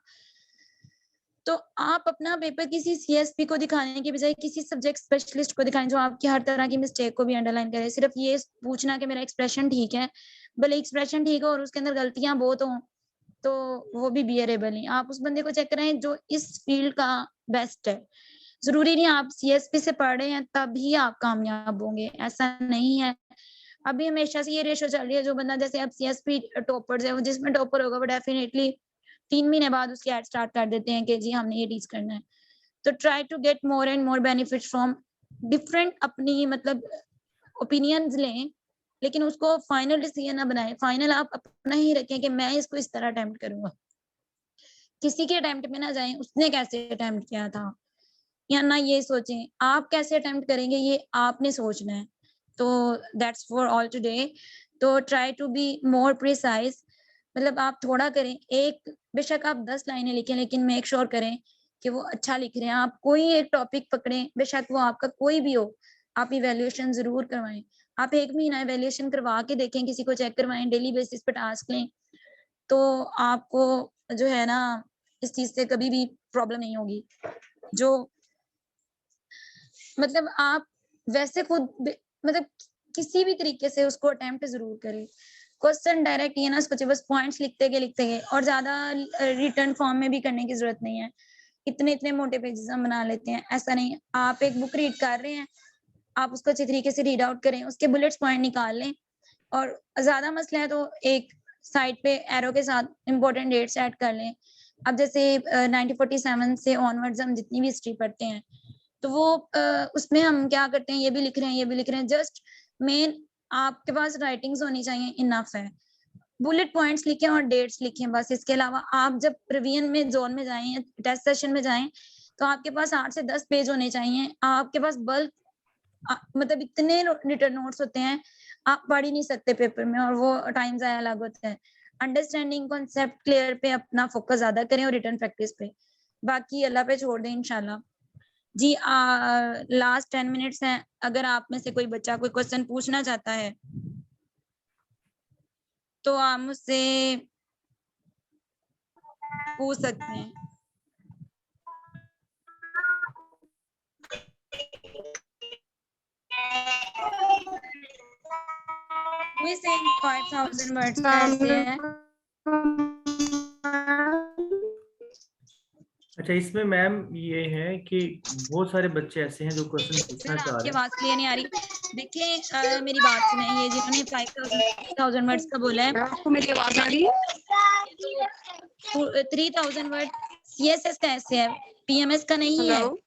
B: तो आप अपना पेपर किसी सीएसपी को दिखाने की बजाय किसी सब्जेक्ट स्पेशलिस्ट को दिखाएँ, जो आपकी हर तरह की मिस्टेक को भी अंडरलाइन करे। सिर्फ ये पूछना कि मेरा एक्सप्रेशन ठीक है, भले एक्सप्रेशन ठीक हो और उसके अंदर गलतियाँ बहुत हों, तो वो भी बियरेबल नहीं। आप उस बंदे को चेक कराएँ जो इस फील्ड का बेस्ट है। ज़रूरी नहीं आप सीएसपी से पढ़ रहे हैं तभी आप कामयाब होंगे, ऐसा नहीं है। अभी हमेशा से ये रेशो चल रही है, जो बंदा जैसे अब सीएसपी टॉपर्स है, वो जिसमें टॉपर होगा वो डेफिनिटली 3 महीने बाद उसकी एड स्टार्ट कर देते हैं कि जी हमने ये टीच करना है। तो try to get more and more benefits from different अपनी मतलब ओपिनियंस लें, लेकिन उसको फाइनल डिसीजन ना बनाएँ। फाइनल आप अपना ही रखें कि मैं इसको इस तरह अटेम्प्ट करूँगा। किसी के अटेम्प्ट में ना जाएँ, उसने कैसे अटेम्प्ट किया था, या ना ये सोचें, आप कैसे अटेम्प्ट करेंगे ये आपने सोचना है। तो दैट्स फॉर ऑल टुडे। तो try to be more precise, मतलब आप थोड़ा करें, एक बेशक आप 10 लाइनें लिखें लेकिन मेक श्योर करें कि वो अच्छा लिख रहे हैं। आप कोई एक टॉपिक पकड़ें, बेशक वो आपका कोई भी हो, आप इवैल्यूएशन ज़रूर करवाएँ। आप 1 महीना इवैल्यूएशन करवा के देखें, किसी को चेक करवाएँ, डेली बेसिस पे टास्क लें, तो आपको जो है ना इस चीज़ से कभी भी प्रॉब्लम नहीं होगी। जो मतलब आप वैसे खुद मतलब किसी भी तरीके से उसको अटेम्प्ट ज़रूर करें। क्वेश्चन डायरेक्ट ये ना सोचे बस पॉइंट्स लिखते गए और ज़्यादा रिटर्न फॉर्म में भी करने की ज़रूरत नहीं है। इतने-इतने मोटे पेजेज़ हम बना लेते हैं, ऐसा नहीं है। आप एक बुक रीड कर रहे हैं, आप उसको अच्छे तरीके से रीड आउट करें, उसके बुलेट्स पॉइंट निकाल लें और ज़्यादा मसला है तो एक साइड पे एरो के साथ इम्पोर्टेंट डेट्स ऐड कर लें। अब जैसे 1947 से ऑनवर्ड्स हम जितनी भी हिस्ट्री पढ़ते हैं, तो वो उसमें हम क्या करते हैं, ये भी लिख रहे हैं, ये भी लिख रहे हैं, जस्ट मेन आपके पास राइटिंग्स होनी चाहिए, इनफ है। बुलेट पॉइंट्स लिखें और डेट्स लिखें बस, इसके अलावा आप जब रिवीजन में ज़ोन में जाएँ या टेस्ट सेशन में जाएँ, तो आपके पास 8 से 10 पेज होने चाहिए। आपके पास बल्क मतलब इतने रिटन नोट्स होते हैं, आप पढ़ ही नहीं सकते पेपर में और वो टाइम ज़ाया अलग होता है। अंडरस्टैंडिंग कॉन्सेप्ट क्लियर पे अपना फोकस ज़्यादा करें और रिटन प्रैक्टिस पे। बाकी अल्लाह पे छोड़ दें इंशाल्लाह। जी लास्ट 10 मिनट्स हैं, अगर आप में से कोई बच्चा कोई क्वेश्चन पूछना चाहता है, तो आप मुझसे पूछ सकते हैं। Who is saying 5000 words का ऐसे है?
A: अच्छा, इसमें मैम ये है कि बहुत सारे बच्चे ऐसे हैं जो क्वेश्चन पूछना
B: सर
A: चाह
B: आपकी
A: रहे हैं।
B: आवाज क्लियर नहीं आ रही। देखिए मेरी बात सुने, ये जिन्होंने 5000 वर्ड्स का बोला है,
C: आपको मेरी आवाज आ रही है?
B: 3000 वर्ड सीएसएस का ऐसे है, पीएमएस का नहीं है।
C: हेलो,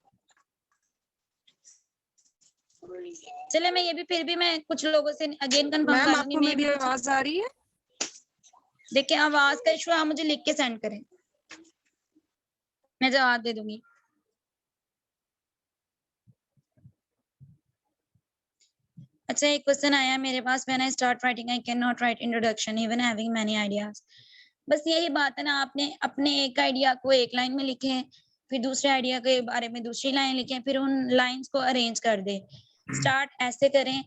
B: चले मैं ये भी फिर भी मैं कुछ लोगों से अगेन कंफर्म
C: मैम
B: कर लूंगी।
C: आपको मेरी आवाज आ रही है?
B: देखिए आवाज का इशू, आप मुझे लिख के सेंड करें, मैं जवाब दे दूंगी। अच्छा, एक क्वेश्चन आया मेरे पास, when I start writing I can not write introduction even having many ideas. बस यही बात है ना, आपने अपने एक आइडिया को एक लाइन में लिखे, फिर दूसरे आइडिया के बारे में दूसरी लाइन लिखे, फिर उन लाइंस को अरेंज कर दे। स्टार्ट ऐसे करें,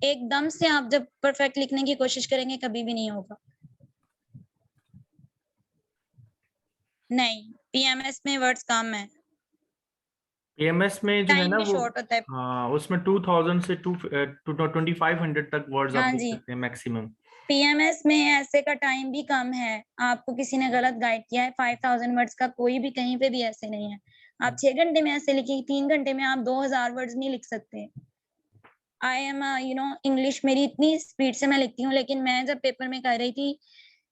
B: एकदम से आप जब परफेक्ट लिखने की कोशिश करेंगे कभी भी नहीं होगा। नहीं, पीएमएस में वर्ड्स कम है,
A: पीएमएस में जो है
B: टाइम
A: ना
B: भी
A: वो,
B: शॉर्ट होता है।
A: हाँ, उसमें 2000 से 2500 तक वर्ड्स आप
B: हाँ
A: लिख
B: जी,
A: सकते हैं मैक्सिमम।
B: पीएमएस में ऐसे का टाइम भी कम है, आपको किसी ने गलत गाइड किया है। 5000 वर्ड्स का कोई भी कहीं पे भी ऐसे नहीं है। आप 6 घंटे में ऐसे लिखिए, 3 घंटे में आप 2000 वर्ड्स नहीं लिख सकते। आई एम इंग्लिश मेरी इतनी स्पीड से मैं लिखती हूँ, लेकिन मैं जब पेपर में कर रही थी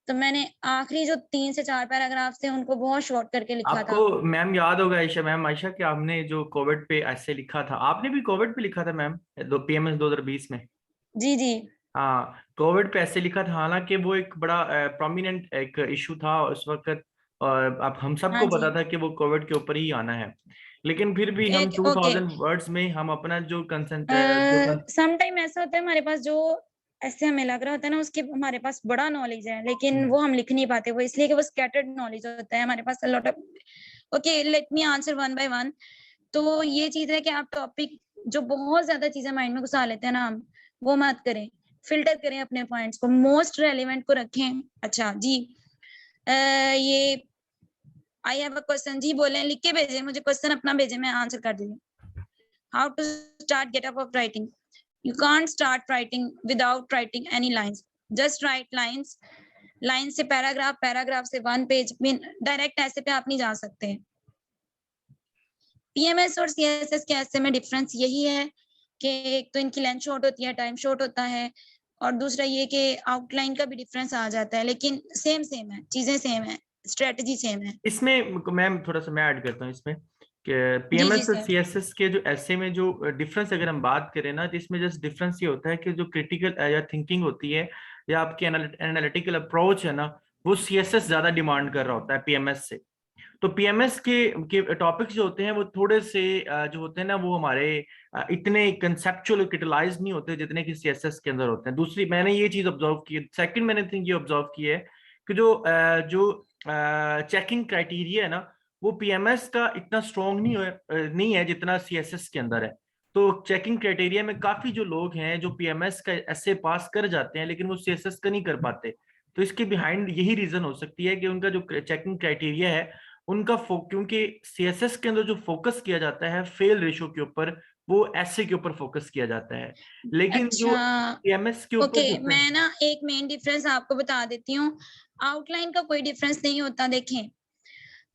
B: तो मैंने आखिरी जो 3 से 4 पैराग्राफ थे उनको बहुत शॉर्ट करके लिखा था।
A: आपको मैम याद होगा आयशा कि आपने जो कोविड पे ऐसे लिखा था, आपने भी कोविड पे लिखा था मैम, पीएमएस 2020 में।
B: जी जी
A: हाँ, कोविड पे ऐसे लिखा था, हालांकि वो एक बड़ा प्रोमिनेंट एक इशू था उस वक्त, और अब हम
B: हाँ
A: सबको
B: जी।
A: पता था कि वो कोविड के ऊपर ही आना है, लेकिन फिर भी हम
B: एक ओके,
A: 2000 वर्ड्स में हम अपना जो कंसेंट
B: सम टाइम ऐसा होता है हमारे पास, जो ऐसे हमें लग रहा होता है ना उसके हमारे पास बड़ा नॉलेज है, लेकिन वो हम लिख नहीं पाते, वो इसलिए कि वो स्कैटर्ड नॉलेज होता है हमारे पास a lot of। Okay, let me answer one by one. तो ये चीज है कि आप टॉपिक जो बहुत ज्यादा चीजें माइंड में घुसा लेते हैं ना हम, वो मत करें, फिल्टर करें अपने पॉइंट्स को, मोस्ट रेलेवेंट को रखें। अच्छा जी, ये आई हैव अ क्वेश्चन जी, बोले लिख के भेजे मुझे, क्वेश्चन अपना भेजे, मैं आंसर कर दूंगी। How to start get up of writing? You can't start writing without writing any lines. Just write lines. Line से पैराग्राफ, पैराग्राफ से वन पेज, डायरेक्ट ऐसे पे आप नहीं जा सकते। पीएमएस और सीएसएस के ऐसे में डिफरेंस यही है कि एक तो इनकी लेंथ शॉर्ट होती है, टाइम शॉर्ट होता है, और दूसरा ये कि आउटलाइन का भी डिफरेंस आ जाता है, लेकिन सेम है, चीजें सेम है, स्ट्रेटजी सेम है।
A: इसमें मैम थोड़ा सा मैं ऐड करता हूँ इसमें कि
B: जी जी
A: पीएमएस और
B: सर।
A: सीएसएस के जो ऐसे में जो डिफरेंस अगर हम बात करें ना, तो इसमें जस्ट डिफरेंस ये होता है कि जो क्रिटिकल या थिंकिंग होती है या आपकी एनालिटिकल अप्रोच है ना, वो सीएसएस ज्यादा डिमांड कर रहा होता है पीएमएस से। तो पीएमएस के टॉपिक्स जो होते हैं वो थोड़े से जो होते हैं ना, वो हमारे इतने कंसेप्चुअल क्रिटिलाइज नहीं होते जितने कि सीएसएस के अंदर होते हैं। दूसरी मैंने ये चीज ऑब्जर्व की है, सेकंड मैंने थिंक ये ऑब्जर्व की है कि जो चेकिंग क्राइटेरिया है ना, वो पीएमएस का इतना स्ट्रॉन्ग नहीं है जितना सीएसएस के अंदर है। तो चेकिंग क्राइटेरिया में काफी जो लोग हैं जो पीएमएस का ऐसे पास कर जाते हैं लेकिन वो सीएसएस का नहीं कर पाते। तो इसके बिहाइंड यही रीजन हो सकती है कि उनका जो चेकिंग क्राइटेरिया है उनका क्योंकि सीएसएस के अंदर जो फोकस किया जाता है फेल रेशो के ऊपर, वो ऐसे के ऊपर फोकस किया जाता है, लेकिन जो
B: अच्छा
A: पीएमएस के ऊपर
B: ओके,
A: जो होता है।
B: मैं ना एक मेन डिफरेंस आपको बता देती हूँ। आउटलाइन का कोई डिफरेंस नहीं होता। देखें,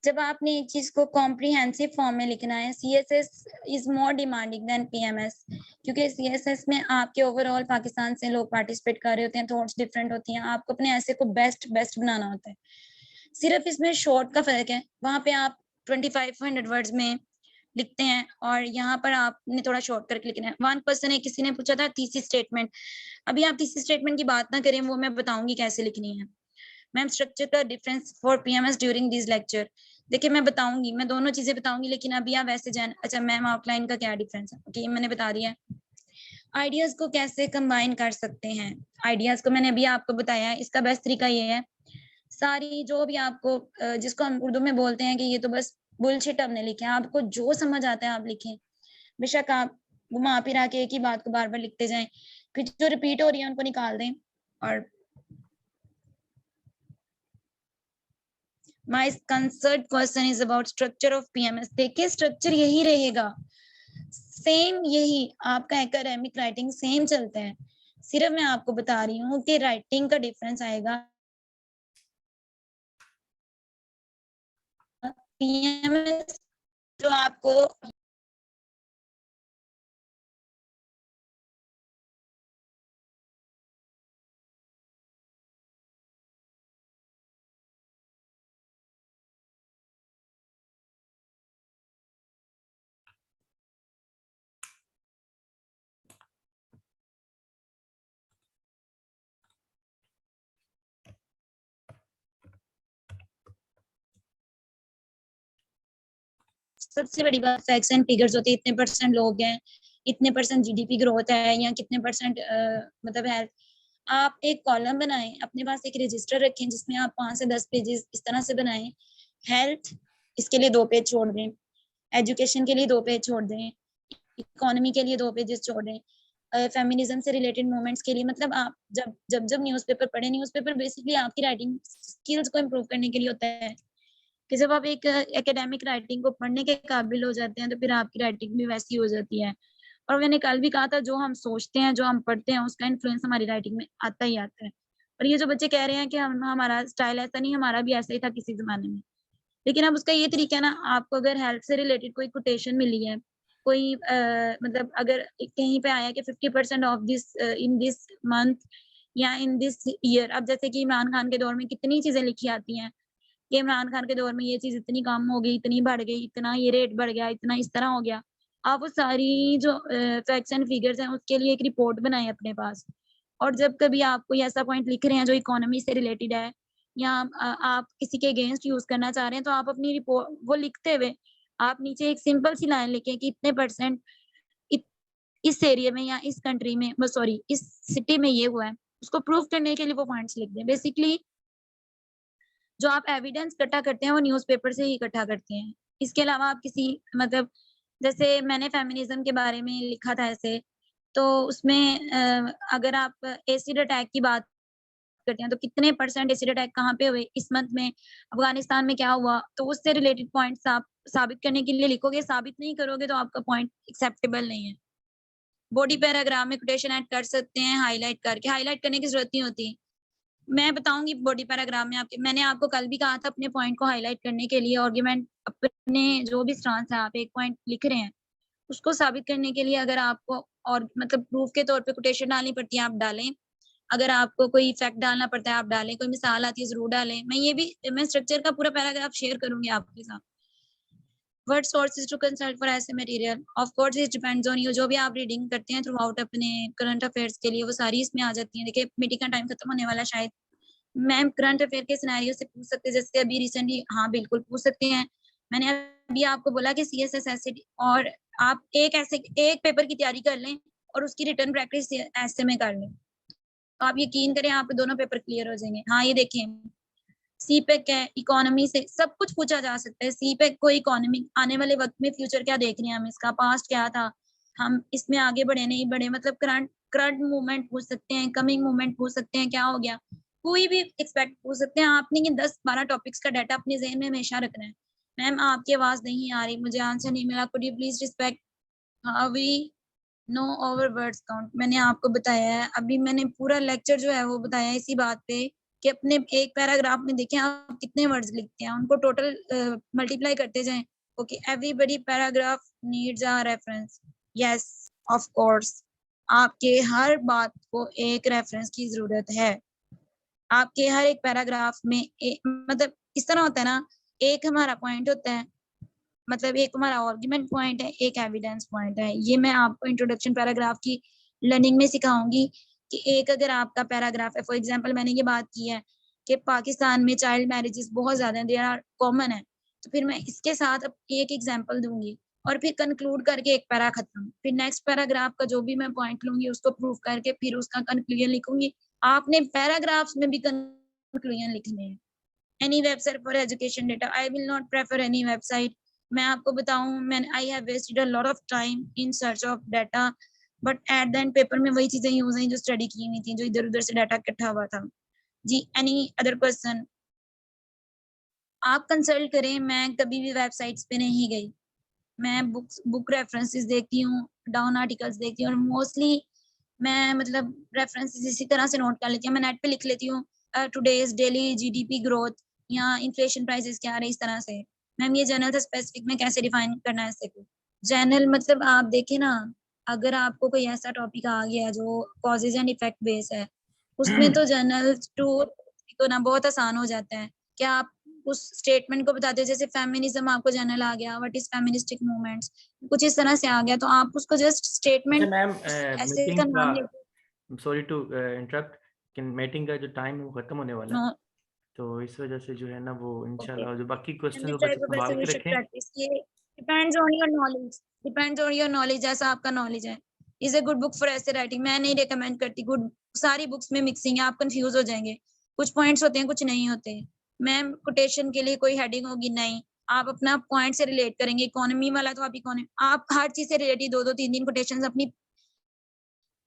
B: जब आपने एक चीज को कॉम्प्रिहेंसिव फॉर्म में लिखना है, CSS is more demanding than PMS, क्योंकि सीएसएस में आपके ओवरऑल पाकिस्तान से लोग पार्टिसिपेट कर रहे होते हैं, थॉट्स डिफरेंट होती हैं, आपको अपने ऐसे को बेस्ट बनाना होता है। सिर्फ इसमें शॉर्ट का फर्क है, वहां पे आप 2500 वर्ड्स में लिखते हैं और यहाँ पर आपने थोड़ा शॉर्ट करके लिखना है। वन पर्सन है, किसी ने पूछा था थीसिस स्टेटमेंट, अभी आप थीसिस स्टेटमेंट की बात ना करें, वो मैं बताऊंगी कैसे लिखनी है। मैम स्ट्रक्चर का difference for PMS during this lecture, देखिए मैं बताऊंगी, मैं दोनों चीजें बताऊंगी, लेकिन अभी आप वैसे जान। अच्छा मैम, आउटलाइन का क्या डिफरेंस है? ओके, मैंने बता दिया है। आइडियाज को कैसे कंबाइन कर सकते हैं, आइडियाज को मैंने अभी आपको बताया है। इसका बेस्ट तरीका ये है, सारी जो भी आपको जिसको हम उर्दू में बोलते हैं कि ये तो बस बुलशिट हमने लिखे, आपको जो समझ आता है आप लिखें, बेशक आप घुमा फिरा के एक ही बात को बार बार लिखते जाएं, कुछ जो रिपीट हो रही है उनको निकाल दें। और my concern question is about structure of PMS. देखिए स्ट्रक्चर यही रहेगा, सेम यही आपका एकेडमिक राइटिंग सेम चलता है, सिर्फ मैं आपको बता रही हूँ कि राइटिंग का डिफरेंस आएगा। पीएमएस जो आपको सबसे बड़ी बात फैक्ट्स एंड फिगर्स होती है, इतने परसेंट लोग हैं, इतने परसेंट जीडीपी ग्रोथ है, या कितने परसेंट मतलब हेल्थ। आप एक कॉलम बनाएं, अपने पास एक रजिस्टर रखें जिसमें आप 5 से 10 पेजेस इस तरह से बनाएं। हेल्थ इसके लिए 2 पेज छोड़ दें, एजुकेशन के लिए 2 पेज छोड़ दें, इकोनॉमी के लिए 2 पेजेस छोड़ दें, फेमिनिज्म से रिलेटेड मूवमेंट्स के लिए। मतलब आप जब न्यूज़पेपर पढ़ें, न्यूज़पेपर बेसिकली आपकी राइटिंग स्किल्स को इम्प्रूव करने के लिए होता है कि जब आप एक एकेडमिक राइटिंग को पढ़ने के काबिल हो जाते हैं तो फिर आपकी राइटिंग भी वैसी हो जाती है। और मैंने कल भी कहा था, जो हम सोचते हैं, जो हम पढ़ते हैं, उसका इन्फ्लुएंस हमारी राइटिंग में आता ही आता है। और ये जो बच्चे कह रहे हैं कि हमारा स्टाइल ऐसा नहीं, हमारा भी ऐसा ही था किसी जमाने में, लेकिन अब उसका ये तरीका है ना, आपको अगर हेल्थ से रिलेटेड कोई कोटेशन मिली है, कोई मतलब अगर कहीं पे आया कि 50% of this in this month या इन दिस ईयर, अब जैसे कि इमरान खान के दौर में कितनी चीजें लिखी आती हैं कि इमरान खान के दौर में ये चीज इतनी कम हो गई, इतनी बढ़ गई, इतना ये रेट बढ़ गया, इतना इस तरह हो गया। आप वो सारी जो फैक्ट्स एंड फिगर्स हैं उसके लिए एक रिपोर्ट बनाए अपने पास। और जब कभी आप कोई ऐसा पॉइंट लिख रहे हैं जो इकोनॉमी से रिलेटेड है, या आप किसी के अगेंस्ट यूज करना चाह रहे हैं, तो आप अपनी रिपोर्ट वो लिखते हुए आप नीचे एक सिंपल सी लाइन लिखें कि इतने परसेंट इस एरिया में या इस कंट्री में, सॉरी इस सिटी में ये हुआ है, उसको प्रूव करने के लिए वो पॉइंट्स लिख दें। बेसिकली जो आप एविडेंस इकट्ठा करते हैं वो न्यूज़पेपर से ही इकट्ठा करते हैं। इसके अलावा आप किसी मतलब जैसे मैंने फेमिनिज्म के बारे में लिखा था ऐसे, तो उसमें अगर आप एसिड अटैक की बात करते हैं तो कितने परसेंट एसिड अटैक कहाँ पे हुए इस मंथ में, अफगानिस्तान में क्या हुआ, तो उससे रिलेटेड पॉइंट्स आप साबित करने के लिए लिखोगे। साबित नहीं करोगे तो आपका पॉइंट एक्सेप्टेबल नहीं है। बॉडी पैराग्राफ में कोटेशन ऐड कर सकते हैं हाईलाइट करके, हाईलाइट करने की जरूरत नहीं होती। मैं बताऊंगी बॉडी पैराग्राफ में आपके, मैंने आपको कल भी कहा था अपने पॉइंट को हाईलाइट करने के लिए, आर्गुमेंट अपने जो भी स्टांस है आप एक पॉइंट लिख रहे हैं उसको साबित करने के लिए अगर आपको और मतलब प्रूफ के तौर पे कोटेशन डालनी पड़ती है आप डालें, अगर आपको कोई फैक्ट डालना पड़ता है आप डालें, कोई मिसाल आती है जरूर डालें। मैं स्ट्रक्चर का पूरा पैराग्राफ शेयर करूंगी आपके साथ। What sources to consult for ऐसे material, of course it depends on you. जो भी आप रीडिंग करते हैं थ्रू आउट अपने करंट अफेयर्स के लिए वो सारी इसमें आ जाती हैं। देखिए मीटिंग का टाइम खत्म होने वाला शायद, मैम करंट अफेयर के सिनेरियो से पूछ सकते हैं, जैसे अभी रिसेंटली, हाँ बिल्कुल पूछ सकते हैं। मैंने अभी आपको बोला कि सीएसएस एसएटी, और आप एक पेपर की तैयारी कर लें और उसकी रिटर्न प्रैक्टिस ऐसे में कर लें, तो आप यकीन करें आपके दोनों पेपर क्लियर हो जाएंगे। हाँ ये देखें सीपेक है, इकोनॉमी से सब कुछ पूछा जा सकता है। सीपेक को इकोनॉमी आने वाले वक्त में फ्यूचर क्या देख रहे हैं हम, इसका पास्ट क्या था, हम इसमें आगे बढ़े नहीं बढ़े, मतलब करंट मूवमेंट पूछ सकते हैं, कमिंग मूवमेंट पूछ सकते हैं, क्या हो गया, कोई भी एक्सपेक्ट पूछ सकते हैं। आपने ये 10-12 टॉपिक्स का डाटा अपने जहन में हमेशा रखना है। मैम आपकी आवाज नहीं आ रही, मुझे आंसर नहीं मिला, could you please respect how we know over words count. मैंने आपको बताया है, अभी मैंने पूरा लेक्चर जो है वो बताया है इसी बात पे कि अपने एक पैराग्राफ में देखें आप कितने वर्ड्स लिखते हैं, उनको टोटल मल्टीप्लाई करते जाएं। Okay everybody paragraph needs a reference, yes of course आपके हर बात को एक रेफरेंस की जरूरत है। आपके हर एक पैराग्राफ में मतलब इस तरह होता है ना, एक हमारा पॉइंट होता है, मतलब एक हमारा आर्गुमेंट पॉइंट है, एक एविडेंस पॉइंट है। ये मैं आपको इंट्रोडक्शन पैराग्राफ की लर्निंग में सिखाऊंगी कि एक अगर आपका पैराग्राफ है, फॉर एग्जांपल मैंने ये बात की है कि पाकिस्तान में चाइल्ड मैरिजेस बहुत ज्यादा देयर आर कॉमन है, तो फिर मैं इसके साथ अब एक एग्जांपल दूंगी और फिर कंक्लूड करके एक पैरा खत्म, फिर नेक्स्ट पैराग्राफ का जो भी मैं पॉइंट लूंगी उसको प्रूव करके फिर उसका कंक्लूजन लिखूंगी। आपने पैराग्राफ्स में भी कंक्लूजन लिखने हैं। Any website for education data, I will not prefer any website. मैं आपको बताऊं, मैं I have wasted a lot of time in search of data, but at the end paper में वही चीजें यूज हुई जो स्टडी की हुई थी, जो इधर उधर से डाटा इकट्ठा हुआ था। जी एनी अदर क्वेश्चन? आप कंसल्ट करें, मैं कभी भी वेबसाइट्स पे नहीं गई। मैं बुक रेफरेंसेस देखती हूँ, डाउन आर्टिकल्स देखती हूँ और मोस्टली मैं मतलब रेफरेंसेस इसी तरह से नोट कर लेती हूँ। मैं नेट पे लिख लेती हूँ टुडेज डेली जीडीपी ग्रोथ या इन्फ्लेशन प्राइसेस क्या आ रहे हैं, इस तरह से। मैम ये जर्नल था स्पेसिफिक में कैसे डिफाइन करना है इससे को? जर्नल मतलब आप देखिए ना, अगर आपको कोई ऐसा टॉपिक आ गया जो कॉजेज एंड इफेक्ट बेस है, उसमें तो जर्नल टू को ना बहुत आसान हो जाता है। क्या आप उस स्टेटमेंट को बताते हो, जैसे फेमिनिज्म आपको जर्नल आ गया, व्हाट इज फेमिनिस्टिक मूवमेंट्स, कुछ इस तरह से आ गया, तो आप उसको जस्ट
A: अच्छा
B: स्टेटमेंट
A: मैम,
B: ऐसे
A: मीटिंग
B: का
A: का,
B: नाम लेके
A: सॉरी टू इंटरप्ट, कि मीटिंग का जो टाइम है वो खत्म होने वाला है,
B: नो
A: तो इस वजह से जो है ना वो
B: ओके
A: इंशाल्लाह जो बाकी
B: एंड
A: क्वेश्चन
B: दिस
A: वो बच्चे
B: टाइप ऑफ
A: संभाल
B: ऐसे वी
A: के
B: शुड
A: रखें।
B: प्रैक्टिस। ये डिपेंड्स ऑन योर नॉलेज जैसा आपका नॉलेज है। Is a good book for ऐसे राइटिंग। मैं नहीं रिकमेंड करती गुड, सारी बुक्स में मिक्सिंग है, आप कंफ्यूज हो जाएंगे। कुछ पॉइंट्स होते हैं, कुछ नहीं होते। मैम कोटेशन के लिए कोई हेडिंग होगी नहीं, आप अपना पॉइंट से रिलेट करेंगे। इकोनॉमी वाला तो आप इकोनॉमी, आप हर चीज से रिलेटेड दो दो तीन तीन कोटेशंस अपनी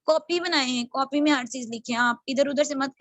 B: कॉपी बनाए हैं, कॉपी में हर चीज लिखे हैं, आप इधर उधर से मत